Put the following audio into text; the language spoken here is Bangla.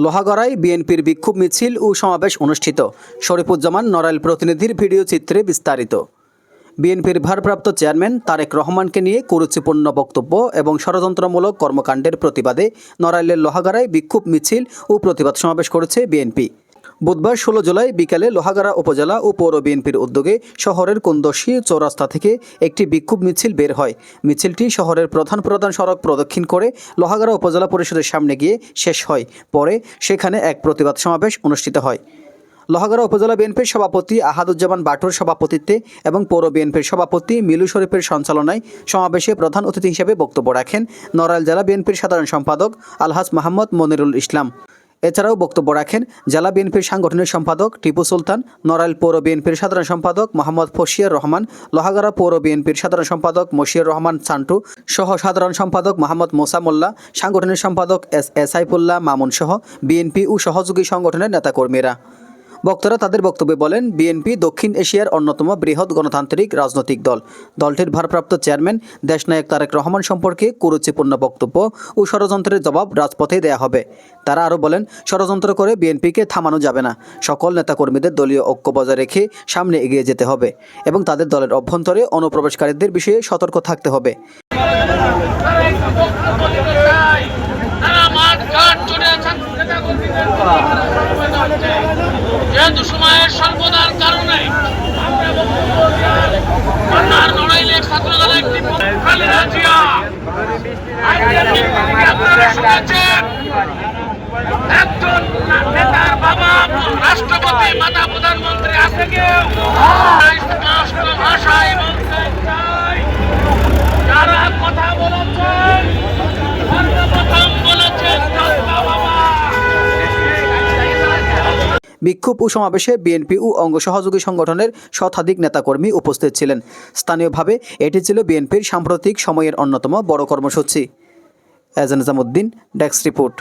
লোহাগড়ায় বিএনপির বিক্ষোভ মিছিল ও সমাবেশ অনুষ্ঠিত। শরীফুজ্জামান নড়াইল প্রতিনিধির ভিডিও চিত্রে বিস্তারিত। বিএনপির ভারপ্রাপ্ত চেয়ারম্যান তারেক রহমানকে নিয়ে কুরুচিপূর্ণ বক্তব্য এবং ষড়যন্ত্রমূলক কর্মকাণ্ডের প্রতিবাদে নড়াইলের লোহাগড়ায় বিক্ষোভ মিছিল ও প্রতিবাদ সমাবেশ করেছে বিএনপি। বুধবার 16 জুলাই বিকালে লোহাগড়া উপজেলা ও পৌর বিএনপির উদ্যোগে শহরের কুন্দশী চৌরাস্তা থেকে একটি বিক্ষোভ মিছিল বের হয়। মিছিলটি শহরের প্রধান সড়ক প্রদক্ষিণ করে লোহাগড়া উপজেলা পরিষদের সামনে গিয়ে শেষ হয়। পরে সেখানে এক প্রতিবাদ সমাবেশ অনুষ্ঠিত হয়। লোহাগড়া উপজেলা বিএনপির সভাপতি আহাদুজ্জামান বাটুর সভাপতিত্বে এবং পৌর বিএনপির সভাপতি মিলু শরীফের সঞ্চালনায় সমাবেশে প্রধান অতিথি হিসেবে বক্তব্য রাখেন নড়াইল জেলা বিএনপির সাধারণ সম্পাদক আলহাজ মোহাম্মদ মনিরুল ইসলাম। এছাড়াও বক্তব্য রাখেন জেলা বিএনপির সাংগঠনিক সম্পাদক টিপু সুলতান, নড়াইল পৌর বিএনপির সাধারণ সম্পাদক মোহাম্মদ ফশিয়ার রহমান, লোহাগড়া পৌর বিএনপির সাধারণ সম্পাদক মশিউর রহমান চান্টু সহ সাধারণ সম্পাদক মোহাম্মদ মোসা মোল্লা, সাংগঠনিক সম্পাদক এস সাইফুল্লাহ মামুন সহ বিএনপি ও সহযোগী সংগঠনের নেতাকর্মীরা। বক্তারা তাদের বক্তব্যে বলেন, বিএনপি দক্ষিণ এশিয়ার অন্যতম বৃহৎ গণতান্ত্রিক রাজনৈতিক দল। দলটির ভারপ্রাপ্ত চেয়ারম্যান দেশনায়ক তারেক রহমান সম্পর্কে কুরুচিপূর্ণ বক্তব্য ও ষড়যন্ত্রের জবাব রাজপথে দেয়া হবে। তারা আরও বলেন, ষড়যন্ত্র করে বিএনপিকে থামানো যাবে না। সকল নেতাকর্মীদের দলীয় ঐক্য বজায় রেখে সামনে এগিয়ে যেতে হবে এবং তাদের দলের অভ্যন্তরে অনুপ্রবেশকারীদের বিষয়ে সতর্ক থাকতে হবে। যেহেতু সময়ের স্বল্পতার কারণে একজন নেতার বাবা রাষ্ট্রপতি মাতা প্রধানমন্ত্রী আছে কেউ স্পষ্ট ভাষায় বলতে চাই, যারা কথা বলেছেন সর্বপ্রথম বলেছেন বিক্ষোভ ও সমাবেশে বিএনপি ও অঙ্গ সহযোগী সংগঠনের শতাধিক নেতাকর্মী উপস্থিত ছিলেন। স্থানীয়ভাবে এটি ছিল বিএনপির সাম্প্রতিক সময়ের অন্যতম বড় কর্মসূচি। এজান নিজামুদ্দিন, ডেস্ক রিপোর্ট।